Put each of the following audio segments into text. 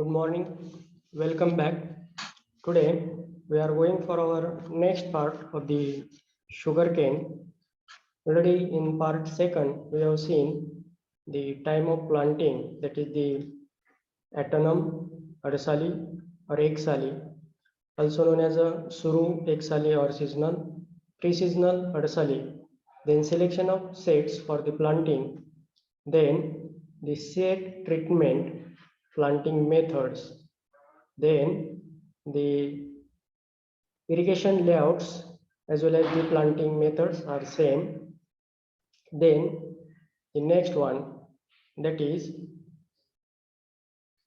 morning. Welcome back. Today we are going for our next part of the sugarcane. Already in part second, we have seen the time of planting, that is the autumnum, arsali or eksali, also known as a suru, eksali or seasonal, pre-seasonal, arsali. Then selection of seeds for the planting. Then the seed treatment, planting methods. Then the irrigation layouts as well as the planting methods are same. Then the next one, that is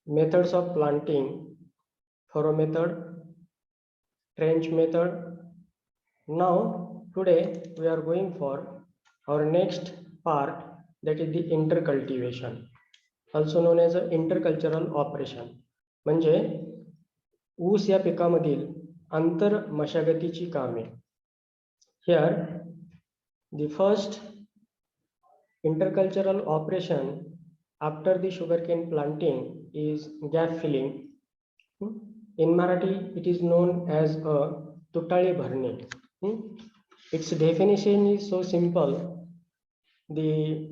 methods of planting, furrow method, trench method. Now today we are going for our next part, that is the intercultivation, also known as a intercultural operation. म्हणजे ऊस या पिकामधील आंतर मशागतीची कामे. Here the first intercultural operation after the sugarcane planting is gap filling. In Marathi it is known as a tutale bharne. Its definition is so simple: the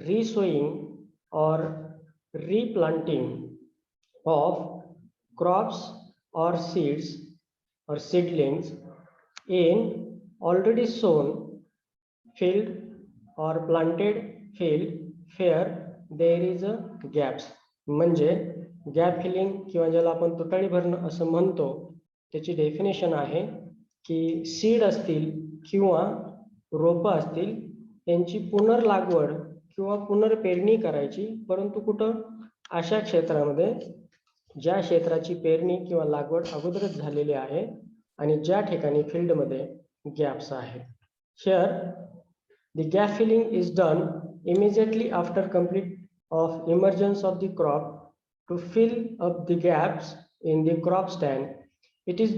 resowing or replanting of crops or seeds or seedlings in already sown field or planted field where there is a gaps. म्हणजे gap feeling किंवा ज्याला आपण तुटाळी भरणं असं म्हणतो, त्याची definition आहे की सीड असतील किंवा रोपं असतील त्यांची पुनर्लागवड किंवा पुनर्पेरणी करायची, परंतु कुठं अशा क्षेत्रामध्ये ज्या क्षेत्राची पेरणी किंवा लागवड अगोदरच झालेली आहे आणि ज्या ठिकाणी फील्डमध्ये गॅप्स आहेत. Here the gap filling is done immediately after complete of emergence of the crop to fill up the gaps in the crop stand. It is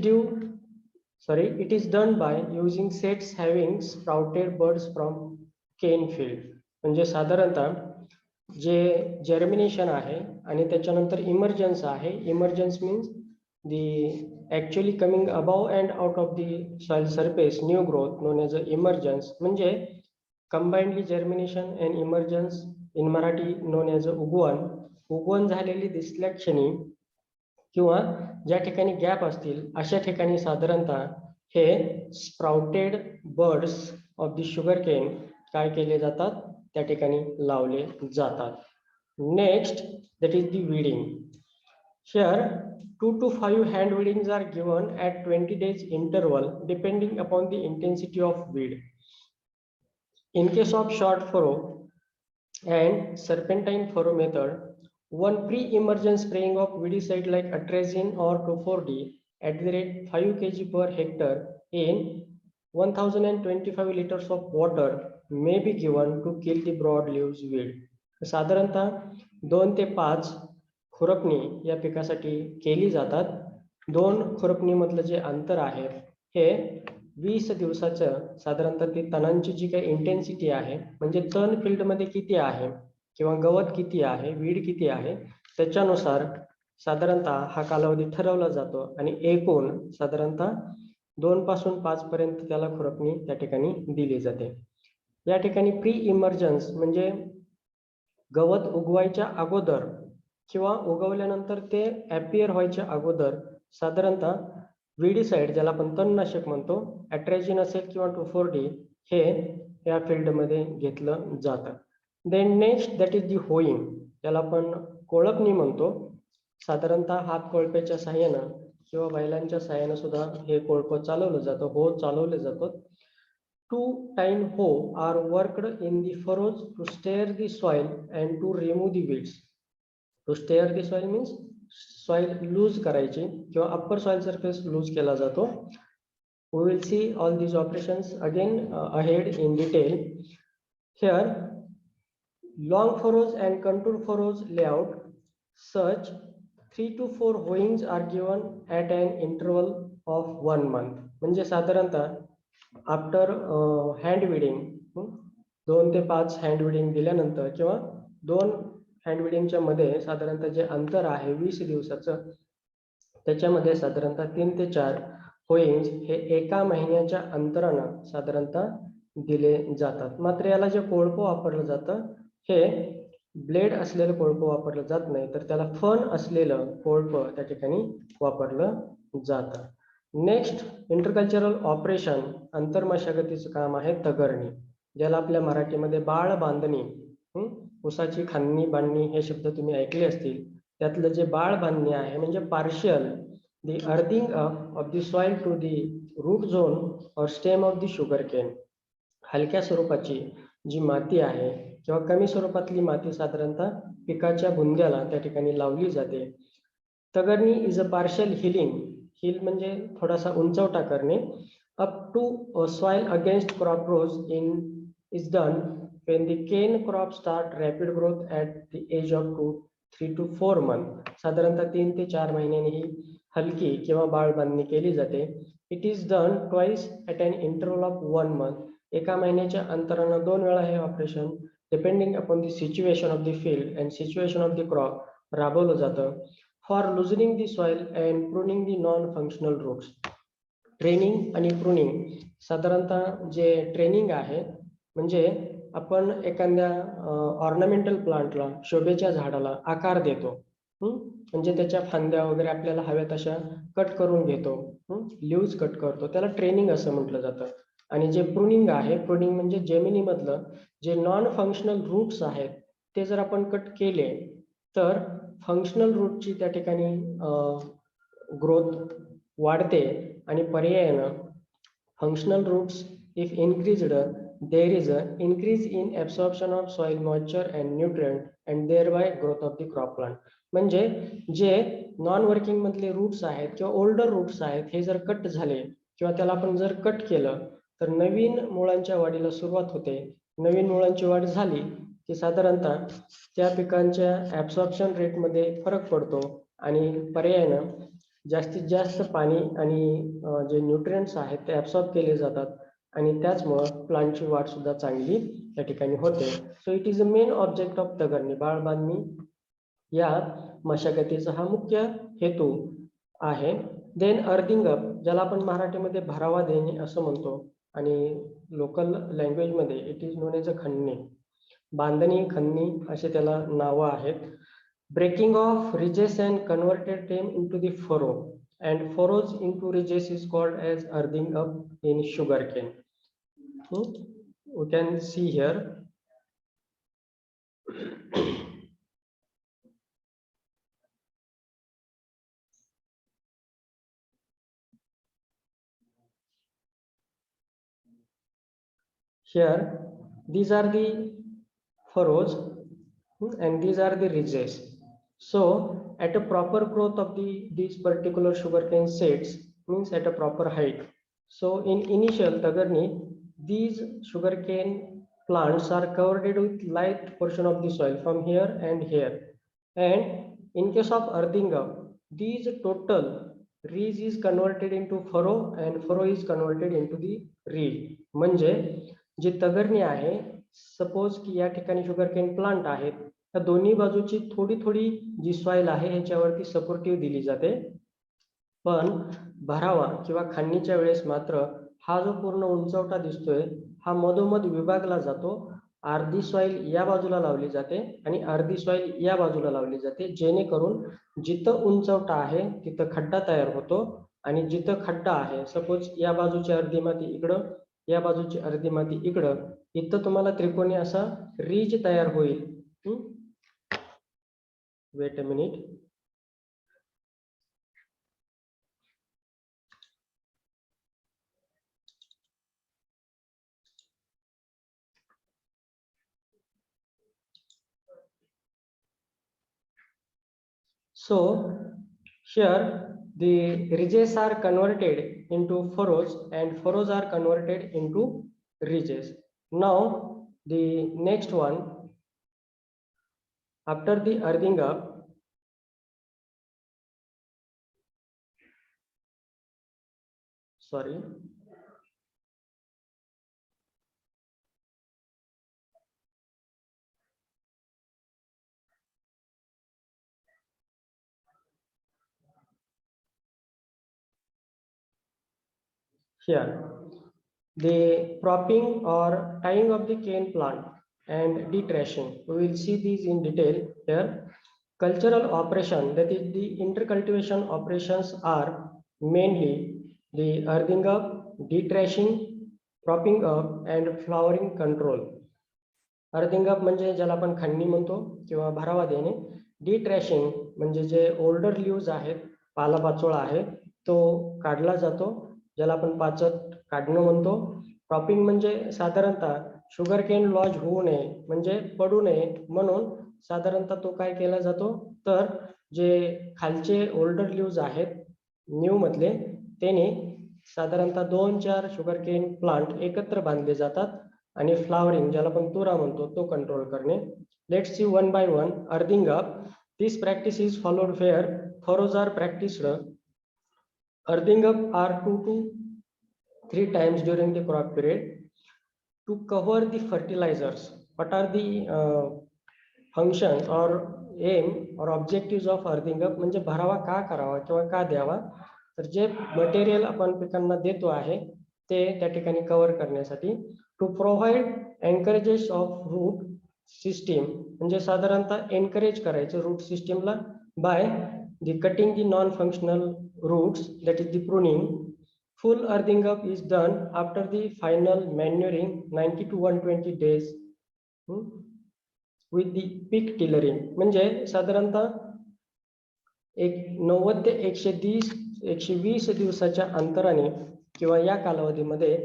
done by using sets having sprouted buds from cane field. म्हणजे साधारणतः जे germination आहे आणि त्याच्यानंतर emergence आहे. Emergence means the actually coming above and out of the soil surface new growth known as emergence. म्हणजे combinedly germination and emergence in Marathi known as उगवण. उगवण झालेली दिसल्या क्षणी किंवा ज्या ठिकाणी गॅप असतील अशा ठिकाणी साधारणतः हे sprouted birds of the sugarcane काय केले जातात, त्या ठिकाणी लावले जातात. Next that is the weeding. Here 2 to 5 hand weedings are given at 20 days interval depending upon the intensity of weed. In case of short furrow and serpentine furrow method, one pre-emergence spraying of weedicide like atrazine or 2,4-D at the rate 5 kg per hectare in 1025 liters of water may be given to kill the broadleaves weed. साधारणतः 2 ते 5 खुरपणी या पिकासाठी केली जातात. 2 खुरपणी मधलं जे अंतर आहे हे 20 दिवसाचं साधारणतः ती तणांची जी काही इंटेन्सिटी आहे, म्हणजे तण फील्डमध्ये किती आहे किंवा गवत किती आहे, वीड किती आहे, त्याच्यानुसार साधारणतः हा कालावधी ठरवला जातो आणि एकूण साधारणतः 2 पासून 5 पर्यंत त्याला खुरपणी त्या ठिकाणी दिली जाते. या ठिकाणी प्री इमर्जन्स म्हणजे गवत उगवायच्या अगोदर किंवा उगवल्यानंतर ते ॲपियर व्हायच्या अगोदर साधारणतः विडीसाइड ज्याला आपण तणनाशक म्हणतो, ॲट्रेजिन असेल किंवा 2,4-D हे या फील्डमध्ये घेतलं जातं. Then next that is the hoeing, त्याला आपण कोळपणी म्हणतो. साधारणतः हात कोळप्याच्या साहाय्यानं किंवा बैलांच्या साहाय्यानं सुद्धा हे कोळपं चालवलं जातं, हो चालवले जातात. 2 tine hoe are worked in the furrows to stir the soil and to remove the weeds. To stir the soil means soil loose करायची किंवा अप्पर सॉइल सरफेस लूज केला जातो. We will see all these operations again ahead in detail. Here long furrows and contour furrows layout, such 3 to 4 hoeings are given at an interval of 1 month. म्हणजे साधारणतः after hand weeding 2 ते 5 hand weeding दिल्यानंतर किंवा 2 hand विडिंगच्या मध्ये साधारणतः जे अंतर आहे 20 दिवसाचं, त्याच्यामध्ये साधारणतः 3 ते 4 होईंज हे एका महिन्याच्या अंतरानं साधारणतः दिले जातात. मात्र याला जे कोळपं वापरलं जातं हे ब्लेड असलेलं कोळपं वापरलं जात नाही, तर त्याला फन असलेलं कोळपं त्या ठिकाणी वापरलं जातं. नेक्स्ट इंटरकल्चरल ऑपरेशन, आंतरमशागतीचं काम आहे तगरणी, ज्याला आपल्या मराठीमध्ये बाळ बांधणी, उसाची खांदणी बांधणी हे शब्द तुम्ही ऐकले असतील. त्यातलं जे बाळ बांधणी आहे म्हणजे partial the earthing up of the soil to the root zone और stem of the sugar cane. हलक्या स्वरूपाची जी माती आहे किंवा कमी स्वरूपातली माती साधारणतः पिकाच्या बुंद्याला त्या ठिकाणी लावली जाते. तगरणी is a partial hilling, hill म्हणजे थोडासा उंचवटा करणे, up to soil against crop growth in is done when the cane crop start rapid growth at the age of 3 to 4 month. साधारणतः 3 ते 4 महिन्यांनी ही हलकी किंवा बाळ बांधणी केली जाते. It is done twice at an interval of 1 month. एका महिन्याच्या अंतरानं 2 वेळा हे operation depending upon the situation of the field and situation of the crop राबवलं जातं. For loosening the soil and pruning the non functional roots. Training आणि pruning, साधारणतः जे ट्रेनिंग आहे म्हणजे आपण एखाद्या ऑर्नामेंटल प्लांटला, शोभेच्या झाडाला आकार देतो, म्हणजे त्याच्या फांद्या वगैरे आपल्याला हव्या तशा कट करून घेतो, लिव्ज कट करतो, त्याला ट्रेनिंग असं म्हटलं जातं. आणि जे प्रुनिंग आहे, प्रुनिंग म्हणजे जमिनीमधलं जे नॉन फंक्शनल रूट्स आहेत ते जर आपण कट केले तर फंक्शनल रूटची त्या ठिकाणी ग्रोथ वाढते आणि पर्यायानं functional roots if increased there is an increase in absorption of soil moisture and nutrient and thereby growth of the crop plant. म्हणजे जे नॉन वर्किंग मधले रूट्स आहेत किंवा ओल्डर रूट्स आहेत हे जर कट झाले किंवा त्याला आपण जर कट केलं तर नवीन मुळांच्या वाढीला सुरुवात होते. नवीन मुळांची वाढ झाली की साधारणतः त्या पिकांच्या ऍब्सॉर्प्शन रेटमध्ये फरक पडतो आणि पर्यायानं जास्तीत जास्त पाणी आणि जे न्यूट्रिएंट्स आहेत ते ऍब्सॉर्ब केले जातात आणि त्याचमुळं प्लांटची वाढ सुद्धा चांगली त्या ठिकाणी होते. So it is a main object of तगरणी. बाळ बांधणी या मशागतीचा हा मुख्य हेतू आहे. देन अर्थिंग अप, ज्याला आपण मराठीमध्ये भरावा देणे असं म्हणतो आणि लोकल लँग्वेजमध्ये it is known as a खणणे. बांधणी, खणणी असे त्याला नावं आहेत. Breaking of ridges and converted them into the furrow and furrows into ridges is called as earthing up in sugarcane. We can see here these are the furrows and these are the ridges. So at a proper growth of these particular sugarcane sets means at a proper height. So in initial tagarni, these sugarcane plants are covered with light portion of the soil from here and here. And in case of earthing up, these total ridge is converted into furrow and furrow is converted into the ridge. म्हणजे जे तगरणी आहे, suppose की या ठिकाणी sugarcane plant आहेत, त्या दोन्ही बाजूची थोडी थोडी जी सॉइल आहे ह्याच्यावरती सपोर्टिव्ह दिली जाते. पण भरावा किंवा खाणणीच्या वेळेस मात्र हा जो पूर्ण उंचवटा दिसतोय हा मधोमध विभागला जातो. अर्धी सॉइल या बाजूला लावली जाते आणि अर्धी सॉइल या बाजूला लावली जाते, जेणेकरून जिथं उंचवटा आहे तिथं खड्डा तयार होतो आणि जिथं खड्डा आहे, सपोज या बाजूची अर्धी माती इकडं, या बाजूची अर्धी माती इकडं, इथं तुम्हाला त्रिकोणी असा रीज तयार होईल. Weight a minute. So here the ridges are converted into furrows and furrows are converted into ridges. Now the next one, after the earthing up, sorry, here. The propping or tying of the cane plant and detrashing. We will see these in detail here. Cultural operation, that is the intercultivation operations, are mainly the earthing up, detrashing, propping up and flowering control. Earthing up म्हणजे ज्याला आपण खणणी म्हणतो किंवा भरावा देणे. डिट्रॅशिंग म्हणजे जे older leaves आहेत, पालापाचोळा आहे, तो काढला जातो, ज्याला आपण पाचट काढणं म्हणतो. प्रॉपिंग म्हणजे साधारणतः शुगर केन लॉज होऊ नये म्हणजे पडू नये म्हणून साधारणतः तो काय केला जातो, तर जे खालचे ओल्डर लीव्ज आहेत न्यू मधले, त्याने साधारणतः 2-4 शुगर केन प्लांट एकत्र बांधले जातात आणि फ्लावरिंग ज्याला आपण तुरा म्हणतो तो कंट्रोल करणे. Let's see one by one. Earthing up. This practice is followed where furrows are practised. Earthing up are 2 to 3 times during the crop period to cover the fertilizers. What are the functions or aim or objectives of earthing up? म्हणजे भरावा का करावा किंवा का द्यावा, तर जे material आपण पिकांना देतो आहे ते त्या ठिकाणी कव्हर करण्यासाठी. To provide anchorages of root system म्हणजे साधारणतः एनकरेज करायचं रूट सिस्टीमला by the cutting the non-functional roots, that is the pruning. Full earthing up is done after the final manuring 90 to 120 days with the peak tillering. म्हणजे साधारणतः 90 ते 120 दिवसाच्या अंतराने किंवा या कालावधीमध्ये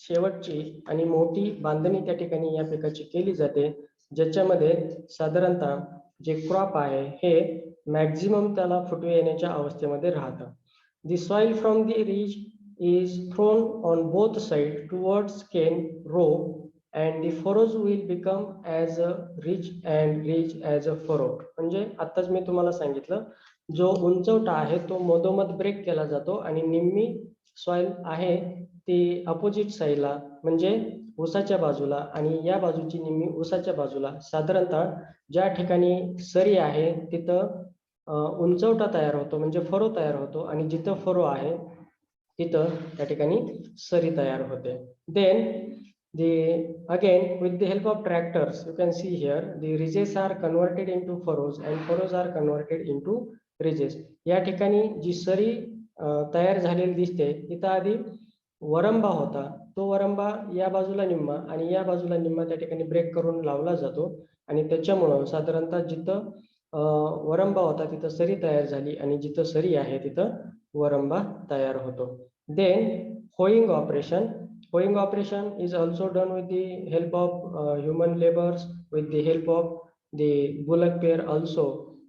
शेवटची आणि मोठी बांधणी त्या ठिकाणी या पिकाची केली जाते, ज्याच्यामध्ये साधारणतः जे क्रॉप आहे हे मॅक्झिमम त्याला फुटवे येण्याच्या अवस्थेमध्ये राहतं. The soil from the ridge is thrown on both sides towards cane row and the furrows will become as a ridge and ridge as a furrow. म्हणजे आताच मी तुम्हाला सांगितलं, जो उंचवटा आहे तो मधोमध ब्रेक केला जातो आणि निम्मी सॉइल आहे ती अपोजिट साईडला म्हणजे ऊसाच्या बाजूला आणि या बाजूची निम्मी ऊसाच्या बाजूला. साधारणतः ज्या ठिकाणी सरी आहे तिथं उंचवटा तयार होतो म्हणजे फरो तयार होतो आणि जिथं फरो आहे तिथं त्या ठिकाणी सरी तयार होते. Then again with the help of tractors you can see here the ridges are converted into furrows and furrows are converted into ridges. या ठिकाणी जी सरी तयार झालेली दिसते तिथं आधी वरंबा होता, तो वरंबा या बाजूला निम्मा आणि या बाजूला निम्मा त्या ठिकाणी ब्रेक करून लावला जातो आणि त्याच्यामुळं साधारणतः जिथं वरंबा होता तिथं सरी तयार झाली आणि जिथं सरी आहे तिथं वरंबा तयार होतो. Then hoeing operation. Hoeing operation is also done with the help of human laborers, with the help of the bullock pair also.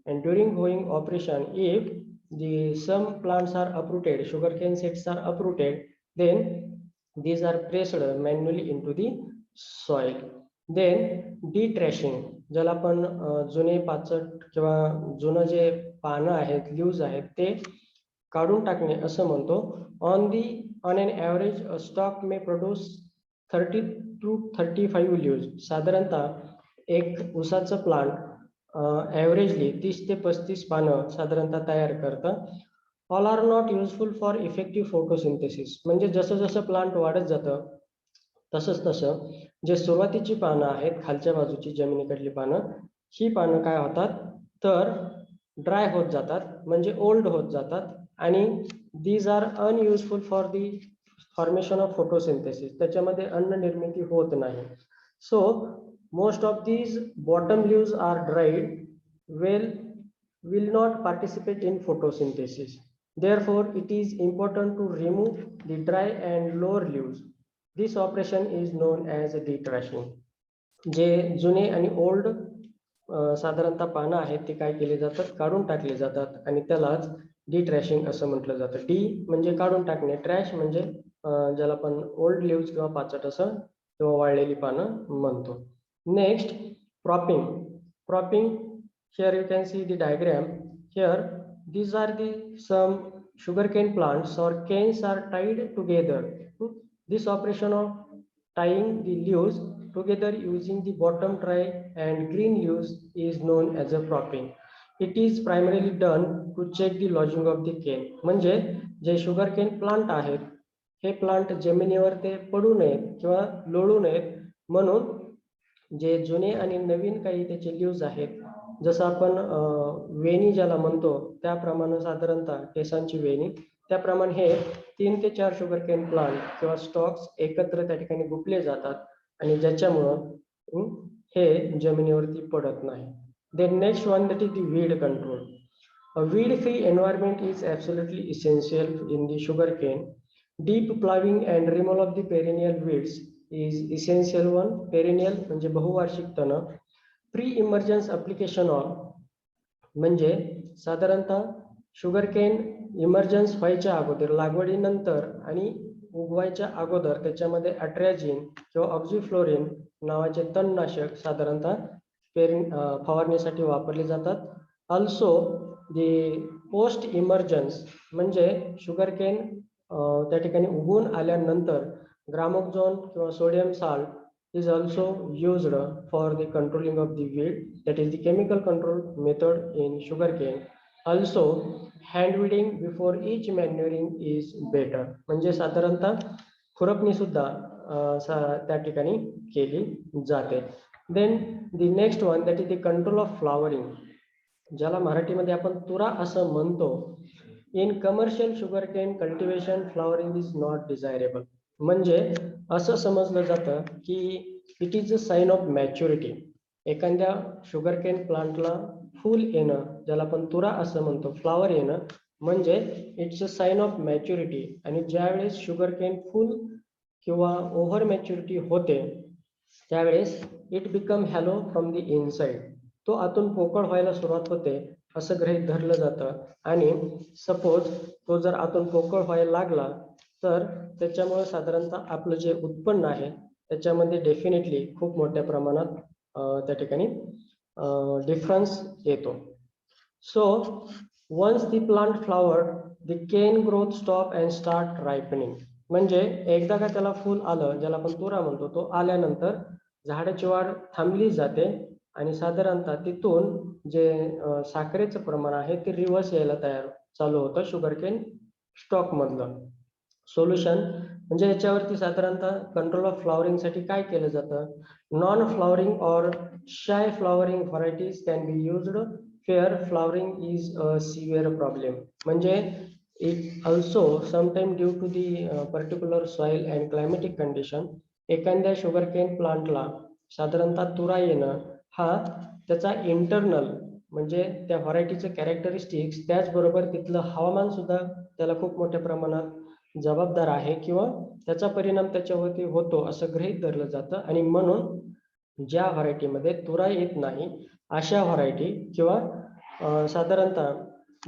And during hoeing operation, if the some plants are uprooted, sugarcane seeds are uprooted, then these are pressed manually into the soil. Then detrashing, ज्याला आपण जुने पाचट किंवा जुनं जे पानं आहेत leaves आहेत ते काढून टाकणे असं म्हणतो. On an average a stalk may produce 30 to 35 leaves. साधारणतः एक ऊसाचं प्लांट ॲव्हरेजली 30 ते 35 पानं साधारणतः तयार करतं. All are not useful for effective photosynthesis. म्हणजे जसं जसं प्लांट वाढत जातं तसं जे सुरुवातीची पानं आहेत खालच्या बाजूची जमिनीकडली पानं, ही पानं काय होतात तर ड्राय होत जातात म्हणजे ओल्ड होत जातात आणि these are unuseful for the formation of photosynthesis. त्याच्यामध्ये अन्न निर्मिती होत नाही. So most of these bottom leaves are dried, will not participate in photosynthesis. Therefore it is important to remove the dry and lower leaves. This operation is known as detrashing. जे जुने आणि old साधारणतः पानं आहेत ते काय केले जातात, काढून टाकले जातात आणि त्यालाच डिट्रॅशिंग असं म्हटलं जातं. डी म्हणजे काढून टाकणे, ट्रॅश म्हणजे ज्याला आपण ओल्ड लिव्स किंवा पाचट असं किंवा वाळलेली पानं म्हणतो. Next propping. Propping, here you can see the diagram. Here these are the some sugarcane plants or canes are tied together. This operation of tying the leaves together using the bottom dry and green leaves is known as a propping. It is primarily done to check the lodging of the cane. म्हणजे जे sugar cane plant आहेत हे plant जमिनीवर ते पडू नयेत किंवा लोळू नयेत म्हणून जे जुने आणि नवीन काही त्याचे लिव्ज आहेत, जसं आपण वेणी ज्याला म्हणतो त्याप्रमाणे साधारणतः केसांची वेणी, त्याप्रमाणे हे 3 ते 4 शुगर केन प्लांट किंवा स्टॉक्स एकत्र त्या ठिकाणी गुंफले जातात आणि ज्याच्यामुळं हे जमिनीवरती पडत नाही. Then next one, that is the weed control. A weed-free environment is absolutely essential in the sugarcane. Deep plowing and removal of the perennial weeds is essential one. Perennial म्हणजे बहुवार्षिक तण. Pre-emergence application of म्हणजे साधारणतः sugarcane emergence व्हायच्या अगोदर, लागवडीनंतर आणि उगवायच्या अगोदर त्याच्यामध्ये अट्रॅजिन किंवा ऑक्झिफ्लोरिन नावाचे तणनाशक साधारणतः फवारणीसाठी वापरले जातात. अल्सो दी पोस्ट इमर्जन्स म्हणजे शुगरकेन त्या ठिकाणी उगवून आल्यानंतर ग्रामोक्झोन किंवा sodium salt is also used for the controlling of the weed. That is the chemical control method in sugarcane. Also, hand weeding before each manuring is better. म्हणजे साधारणतः खुरपणी सुद्धा त्या ठिकाणी केली जाते. Then the next one, that is the control of flowering. ज्याला मराठीमध्ये आपण तुरा असं म्हणतो. In commercial sugarcane cultivation, flowering is not desirable. म्हणजे असं समजलं जातं की it is a sign of maturity. एखाद्या शुगरकेन प्लांटला फूल येणं, ज्याला आपण तुरा असं म्हणतो, फ्लावर येणं, म्हणजे it's a sign of maturity. आणि ज्यावेळेस शुगरकेन फुल किंवा ओव्हर मॅच्युरिटी होते त्यावेळेस it become hollow from the inside. तो आतून पोकळ व्हायला सुरुवात होते असं गृहीत धरलं जातं. आणि सपोज तो जर आतून पोकळ व्हायला लागला तर त्याच्यामुळे साधारणतः आपलं जे उत्पन्न आहे त्याच्यामध्ये डेफिनेटली खूप मोठ्या प्रमाणात त्या ठिकाणी डिफरन्स येतो. So once the plant flowered the cane growth stop and start ripening. म्हणजे एकदा का त्याला फूल आलं, ज्याला आपण तुरा म्हणतो, तो आल्यानंतर झाडाची वाढ थांबली जाते आणि साधारणतः तिथून जे साखरेचं प्रमाण आहे ते रिव्हर्स यायला चालू होतं शुगरकेन स्टॉक मधलं. सोल्युशन म्हणजे याच्यावरती साधारणतः कंट्रोल ऑफ फ्लॉवरिंग साठी काय केलं जातं? Non flowering or shy flowering varieties can be used. Fair flowering is a severe problem. म्हणजे it also sometime due to the particular soil and climatic condition. एखाद्या शुगरकेन प्लांटला साधारणतः तुरा येणं हा त्याचा इंटरनल म्हणजे त्या व्हरायटीचं कॅरेक्टरिस्टिक्स, त्याचबरोबर तिथलं हवामान सुद्धा त्याला खूप मोठ्या प्रमाणात जबाबदार आहे किंवा त्याचा परिणाम त्याच्यावरती होतो असं गृहीत धरलं जातं. आणि म्हणून ज्या व्हरायटीमध्ये तुरा येत नाही अशा व्हरायटी किंवा साधारणतः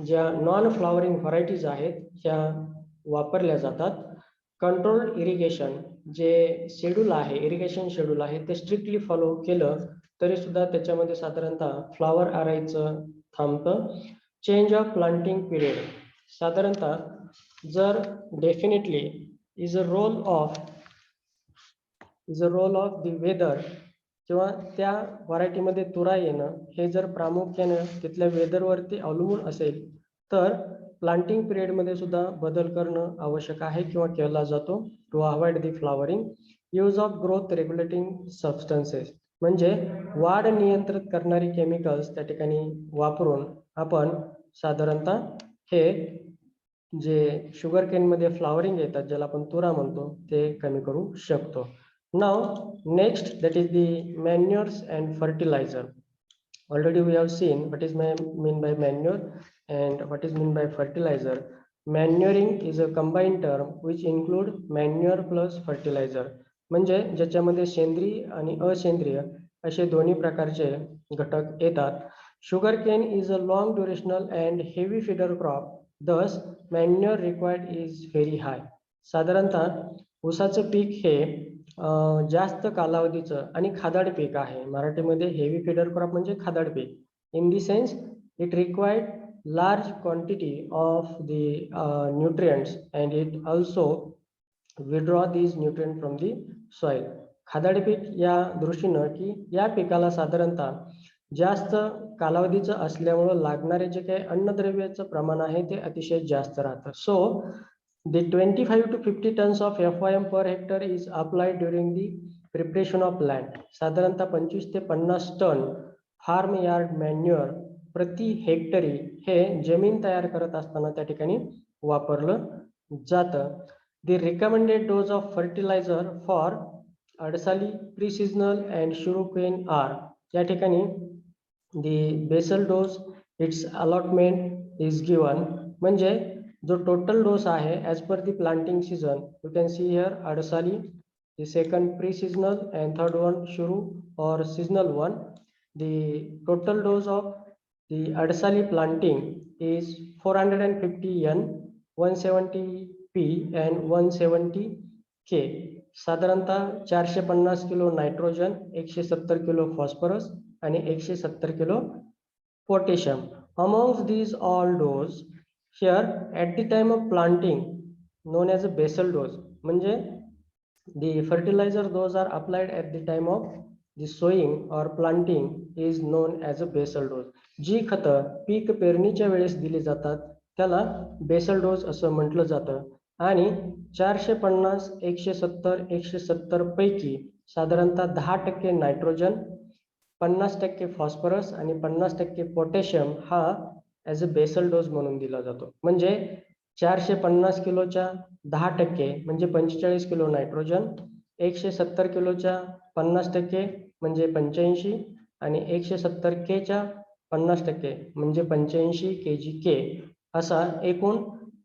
ज्या नॉन फ्लॉवरिंग व्हरायटीज आहेत ह्या वापरल्या जातात. कंट्रोल्ड इरिगेशन जे शेड्यूल आहे, इरिगेशन शेड्यूल आहे, ते स्ट्रिक्टली फॉलो केलं तरी सुद्धा त्याच्यामध्ये साधारणतः फ्लावर आरायचं थांबतं. चेंज ऑफ प्लांटिंग पिरियड साधारणतः जर definitely is a role of the weather किंवा त्या व्हरायटीमध्ये तुरा येणं हे जर प्रामुख्याने तिथल्या वेदरवरती अवलंबून असेल तर प्लांटिंग पिरियडमध्ये सुद्धा बदल करणं आवश्यक आहे किंवा केला जातो to avoid the flowering. Use of growth regulating substances म्हणजे वाढ नियंत्रित करणारी केमिकल्स त्या ठिकाणी वापरून आपण साधारणतः हे जे शुगरकेन मध्ये फ्लॉवरिंग येतात ज्याला आपण तुरा म्हणतो ते कमी करू शकतो. Now next, that is the manures and fertilizer. Already we have seen what is mean by manure and what is mean by fertilizer. Manuring is a combined term which include manure plus fertilizer. म्हणजे ज्याच्यामध्ये सेंद्रिय आणि असेंद्रिय असे दोन्ही प्रकारचे घटक येतात. Sugarcane is a long durational and heavy feeder crop. Thus manure required is very high. साधारणतः ऊसाचं पीक हे जास्त कालावधीचं आणि खादाड पीक आहे. मराठीमध्ये हेवी फीडर क्रॉप म्हणजे खादाड पीक. In the sense it required large quantity of the nutrients and it also withdraw these nutrient from the soil. खादाड पीक या दृष्टीनं की या पिकाला साधारणतः जास्त कालावधीचं असल्यामुळं लागणारे जे काही अन्नद्रव्याचं प्रमाण आहे ते अतिशय जास्त राहतं. So The 25 to 50 tons of FYM per hectare is applied during the preparation of land. साधारणतः 25 ते 50 टन फार्म यार्ड मॅन्युअर प्रति हेक्टरी हे जमीन तयार करत असताना त्या ठिकाणी वापरलं जातं. The recommended dose of fertilizer for अडसाली, pre-seasonal and sugarcane are. या ठिकाणी the basal dose, its allotment is given. म्हणजे जो टोटल डोस आहे as per the planting season, you can see here अडसाली, the second pre-seasonal and third one shuru or seasonal one. The total dose of the अडसाली planting is 450 N, 170 P and 170 K. साधारणतः 450 kilo nitrogen, 170 kilo phosphorus आणि 170 kilo potassium. Amongst these all dose, here at the time of planting known as a basal dose, म्हणजे the fertilizer those are applied at the time of the sowing or planting is known as a basal dose. जी खतं पीक पेरणीच्या वेळेस दिली जातात त्याला basal dose असं म्हटलं जातं. आणि 450, 170, 170 पैकी साधारणतः 10% नायट्रोजन, 50% फॉस्फरस आणि 50% पोटॅशियम हा ॲज अ बेसल डोस म्हणून दिला जातो. म्हणजे 450 किलोच्या 10% म्हणजे 45 किलो नायट्रोजन, 170 किलोच्या 50% म्हणजे 85 आणि 170 केच्या 50% म्हणजे 85 kg असा एकूण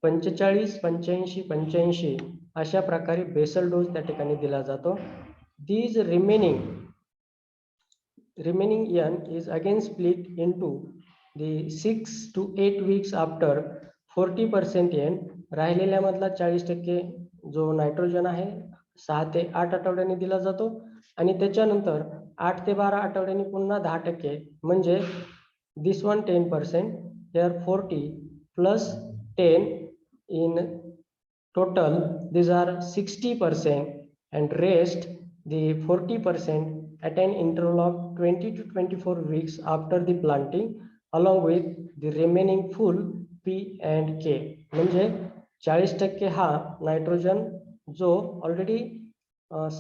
45, 85, 85 अशा प्रकारे बेसल डोस त्या ठिकाणी दिला जातो. These remaining N is again split into the 6 to 8 weeks after 40% N. राहिलेल्या मधला 40% जो नायट्रोजन आहे 6 ते 8 आठवड्यांनी दिला जातो आणि त्याच्यानंतर 8 ते 12 आठवड्यांनी पुन्हा 10% म्हणजे this one 10%, here 40 plus 10 in total these are 60% and rest the 40% at an interval of 20 to 24 weeks after the planting along with the remaining full P and K. म्हणजे 40% हा नायट्रोजन जो ऑलरेडी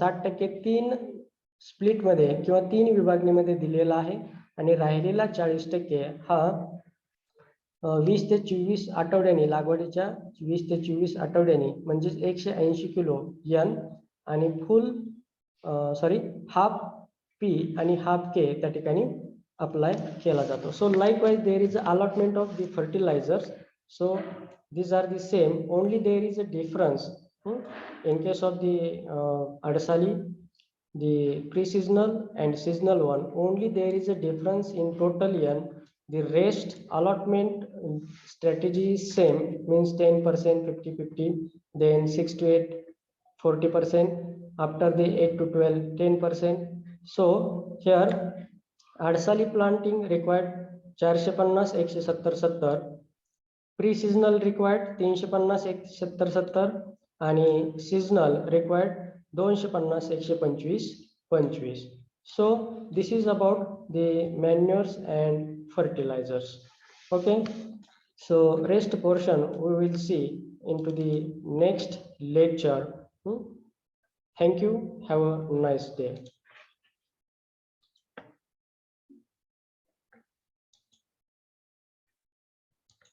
60% 3 स्प्लिट मध्ये किंवा 3 विभागणीमध्ये दिलेला आहे आणि राहिलेला 40% हा 20 ते 24 आठवड्यांनी लागवडीच्या 20 ते 24 आठवड्यांनी म्हणजे 180 किलो N आणि फुल हाफ P आणि हाफ K त्या ठिकाणी अप्लाय केला जातो. So likewise there is allotment of the fertilisers. So these are the same, only there is a difference in case of the Adasali, the pre-seasonal and seasonal one. Only there is a difference in total N. The rest allotment strategy is same, means 10%, 50-50, then 6 to 8, 40%, after the 8 to 12, 10%. So here Adasali planting required 450, 170, 70. Pre-seasonal required 350, 170, 70 आणि seasonal required 250, 125, 25. So this is about the manures and fertilizers. Okay, so rest portion we will see into the next lecture. Thank you. Have a nice day.